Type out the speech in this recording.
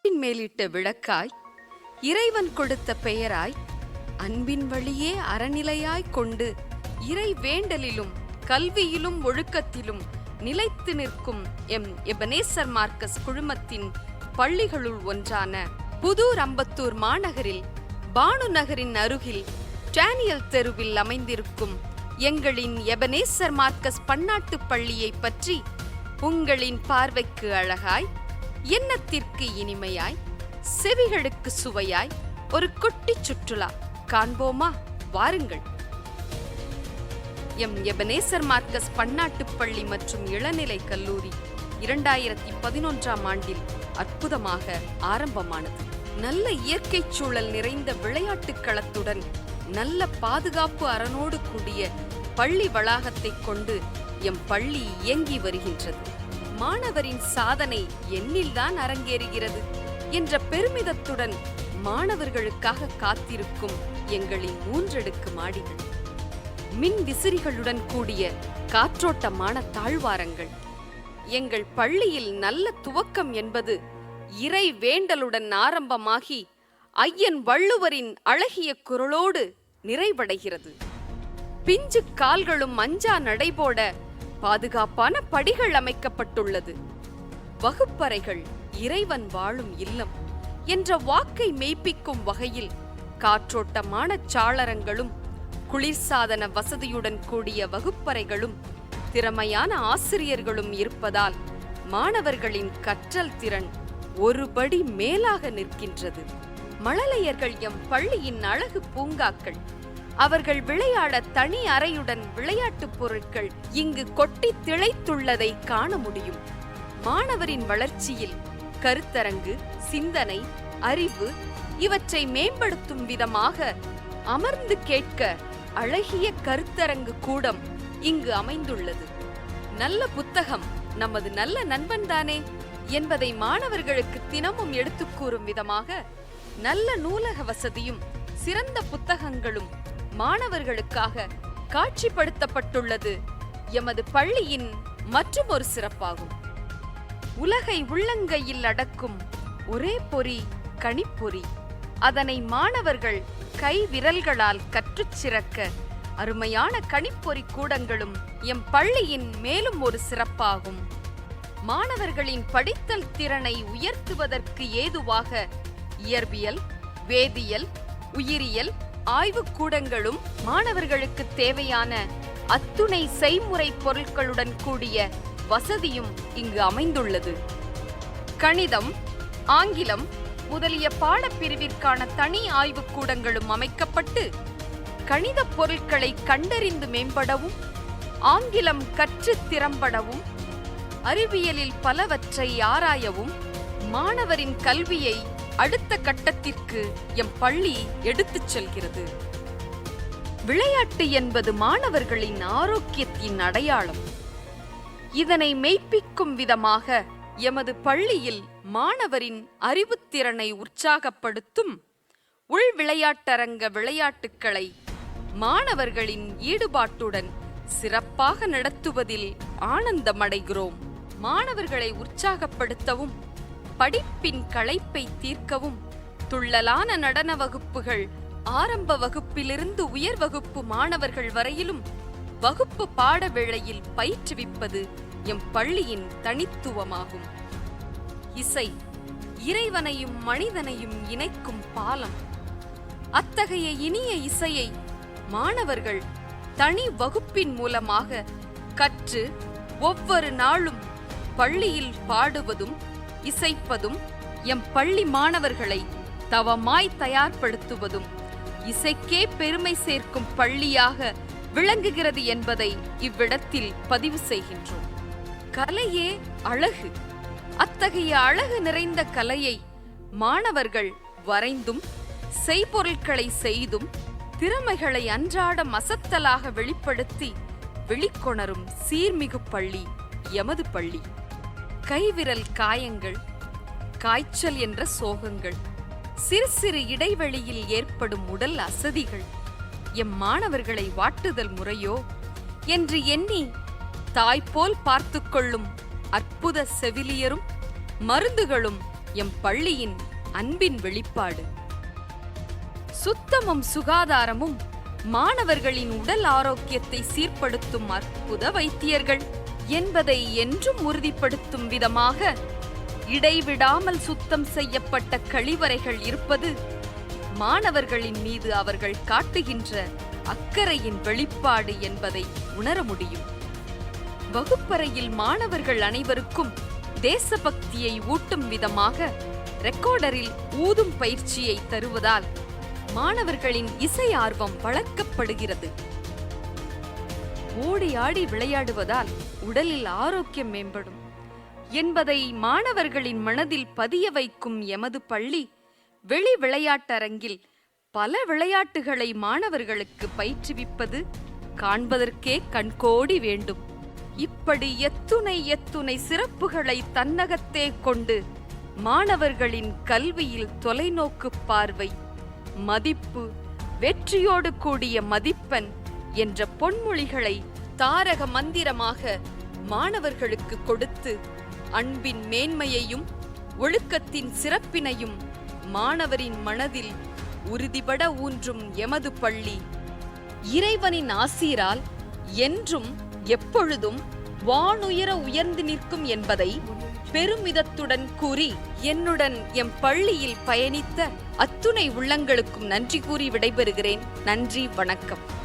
மேலிட்ட விளக்காய், இறைவன் கொடுத்த பெயராய், அன்பின் வழியே அறநிலையாய் கொண்டு இறை வேண்டலிலும் கல்வியிலும் ஒழுக்கத்திலும் நிலைத்து நிற்கும் எம் எபனேசர் மார்க்கஸ் குழுமத்தின் பள்ளிகளுள் ஒன்றான புதூர் அம்பத்தூர் மாநகரில் பானு நகரின் அருகில் டேனியல் தெருவில் அமைந்திருக்கும் எங்களின் எபனேசர் மார்க்கஸ் பன்னாட்டு பள்ளியை பற்றி உங்களின் பார்வைக்கு அழகாய், எண்ணத்திற்கு இனிமையாய், செவிகளுக்கு சுவையாய் ஒரு குட்டி சுற்றுலா காண்போமா? வாருங்கள். எம் எபனேசர் மார்க்கஸ் பன்னாட்டு பள்ளி மற்றும் இளநிலை கல்லூரி 2011ஆம் ஆண்டில் அற்புதமாக ஆரம்பமானது. நல்ல இயற்கை சூழல் நிறைந்த விளையாட்டுக் களத்துடன் நல்ல பாதுகாப்பு அரணோடு கூடிய பள்ளி வளாகத்தை கொண்டு எம் பள்ளி இயங்கி வருகின்றது. மாணவரின் சாதனை எண்ணில்தான் அரங்கேறுகிறது என்ற பெருமிதத்துடன் மாணவர்களுக்காக காத்திருக்கும் எங்களின் 3 அடுக்கு மாடிகள், மின் விசிறிகளுடன் கூடிய காற்றோட்டமான தாழ்வாரங்கள். எங்கள் பள்ளியில் நல்ல துவக்கம் என்பது இறை வேண்டலுடன் ஆரம்பமாகி ஐயன் வள்ளுவரின் அழகிய குரலோடு நிறைவடைகிறது. பிஞ்சு கால்களும் அஞ்சா நடைபோட பாதுகாப்பான படிகள் அமைக்கப்பட்டுள்ளது. வகுப்பறைகள் இறைவன் வாழும் இல்லம் என்ற வாக்கை மெய்ப்பிக்கும் வகையில் காற்றோட்டமான சாளரங்களும் குளிர்சாதன வசதியுடன் கூடிய வகுப்பறைகளும் திறமையான ஆசிரியர்களும் இருப்பதால் மாணவர்களின் கற்றல் திறன் ஒருபடி மேலாக நிற்கின்றது. மழலையர்கள் எம் பள்ளியின் அழகு பூங்காக்கள். அவர்கள் விளையாட தனி அறையுடன் விளையாட்டுப் பொருட்கள் இங்கு கொட்டி திளைத்துள்ளதை காண முடியும். மாணவரின் வளர்ச்சியில் கருத்தரங்கு, சிந்தனை, அறிவு இவற்றை மேம்படுத்தும் விதமாக அமர்ந்து கேட்க அழகிய கருத்தரங்கு கூடம் இங்கு அமைந்துள்ளது. நல்ல புத்தகம் நமது நல்ல நண்பன்தானே என்பதை மாணவர்களுக்கு தினமும் எடுத்துக் கூறும் விதமாக நல்ல நூலக வசதியும் சிறந்த புத்தகங்களும் மாணவர்களுக்காக காட்சிப்படுத்தப்பட்டுள்ளது எமது பள்ளியின் மற்றும் ஒரு சிறப்பாகும். உலகை உள்ளங்கையில் அடக்கும் ஒரே பொறி கணிப்பொறி. அதனை மாணவர்கள் கை விரல்களால் கற்றுச் சிறக்க அருமையான கணிப்பொறி கூடங்களும் எம் பள்ளியின் மேலும் ஒரு சிறப்பாகும். மாணவர்களின் படித்தல் திறனை உயர்த்துவதற்கு ஏதுவாக இயற்பியல், வேதியியல், உயிரியல் ஆய்வுக் கூடங்களும் மாணவர்களுக்கு தேவையான அத்துணை செய்முறை பொருட்களுடன் கூடிய வசதியும் இங்கு அமைந்துள்ளது. கணிதம், ஆங்கிலம் முதலிய பாடப்பிரிவிற்கான தனி ஆய்வுக் கூடங்களும் அமைக்கப்பட்டு கணித பொருட்களை கண்டறிந்து மேம்படவும், ஆங்கிலம் கற்று திறம்படவும், அறிவியலில் பலவற்றை ஆராயவும் மாணவரின் கல்வியை அடுத்த கட்டத்திற்கு எம் பள்ளி எடுத்துச் செல்கிறது. விளையாட்டு என்பது மாணவர்களின் ஆரோக்கியத்தின் அடையாளம். இதனை மெய்ப்பிக்கும் விதமாக எமது பள்ளியில் மாணவரின் அறிவுத்திறனை உற்சாகப்படுத்தும் உள் விளையாட்டரங்க விளையாட்டுக்களை மாணவர்களின் ஈடுபாட்டுடன் சிறப்பாக நடத்துவதில் ஆனந்தமடைகிறோம். மாணவர்களை உற்சாகப்படுத்தவும் படிப்பின் களைப்பை தீர்க்கவும் துள்ளலான நடன வகுப்புகள் ஆரம்ப வகுப்பிலிருந்து உயர் வகுப்பு மாணவர்கள் வரையிலும் வகுப்பு பாட வேளையில் பயிற்றுவிப்பது எம் பள்ளியின் தனித்துவமாகும். இசை இறைவனையும் மனிதனையும் இணைக்கும் பாலம். அத்தகைய இனிய இசையை மாணவர்கள் தனி வகுப்பின் மூலமாக கற்று ஒவ்வொரு நாளும் பள்ளியில் பாடுவதும் இசைப்பதும் எம் பள்ளி மாணவர்களை தவமாய் தயார்படுத்துவதும் இசைக்கே பெருமை சேர்க்கும் பள்ளியாக விளங்குகிறது என்பதை இவ்விடத்தில் பதிவு செய்கின்றோம். கலையே அழகு. அத்தகைய அழகு நிறைந்த கலையை மாணவர்கள் வரைந்தும் செய்பொருட்களை செய்தும் திறமைகளை அன்றாடம் அசத்தலாக வெளிப்படுத்தி வெளிக்கொணரும் சீர்மிகு பள்ளி எமது பள்ளி. கைவிரல் காயங்கள், காய்ச்சல் என்ற சோகங்கள், சிறு சிறு இடைவெளியில் ஏற்படும் உடல் அசதிகள் எம் மாணவர்களை வாட்டுதல் முறையோ என்று எண்ணி தாய்போல் பார்த்து கொள்ளும் அற்புத செவிலியரும் மருந்துகளும் எம் பள்ளியின் அன்பின் வெளிப்பாடு. சுத்தமும் சுகாதாரமும் மாணவர்களின் உடல் ஆரோக்கியத்தை சீர்படுத்தும் அற்புத வைத்தியர்கள் என்பதை என்றும் உறுதிப்படுத்தும் விதமாக இடைவிடாமல் சுத்தம் செய்யப்பட்ட கழிவறைகள் இருப்பது மாணவர்களின் மீது அவர்கள் காட்டுகின்ற அக்கறையின் வெளிப்பாடு என்பதை உணர முடியும். வகுப்பறையில் மாணவர்கள் அனைவருக்கும் தேசபக்தியை ஊட்டும் விதமாக ரெக்கார்டரில் ஊதும் பயிற்சியை தருவதால் மாணவர்களின் இசை ஆர்வம் வளர்க்கப்படுகிறது. ஓடி ஆடி விளையாடுவதால் உடலில் ஆரோக்கியம் மேம்படும் என்பதை மாணவர்களின் மனதில் பதிய வைக்கும் எமது பள்ளி வெளி விளையாட்டரங்கில் பல விளையாட்டுகளை மாணவர்களுக்கு பயிற்றுவிப்பது காண்பதற்கே கண்கோடி வேண்டும். இப்படி எத்துணை சிறப்புகளை தன்னகத்தே கொண்டு மாணவர்களின் கல்வியில் தொலைநோக்கு பார்வை, மதிப்பு, வெற்றியோடு கூடிய மதிப்பெண் என்ற பொன்மொழிகளை தாரக மந்திரமாக மாணவர்களுக்கு கொடுத்து அன்பின் மேன்மையையும் ஒழுக்கத்தின் சிறப்பினையும் மாணவரின் மனதில் உறுதிபட ஊன்றும் எமது பள்ளி இறைவனின் ஆசீரால் என்றும் எப்பொழுதும் வானுயர உயர்ந்து நிற்கும் என்பதை பெருமிதத்துடன் கூறி என்னுடன் எம் பள்ளியில் பயணித்த அத்துணை உள்ளங்களுக்கும் நன்றி கூறி விடைபெறுகிறேன். நன்றி, வணக்கம்.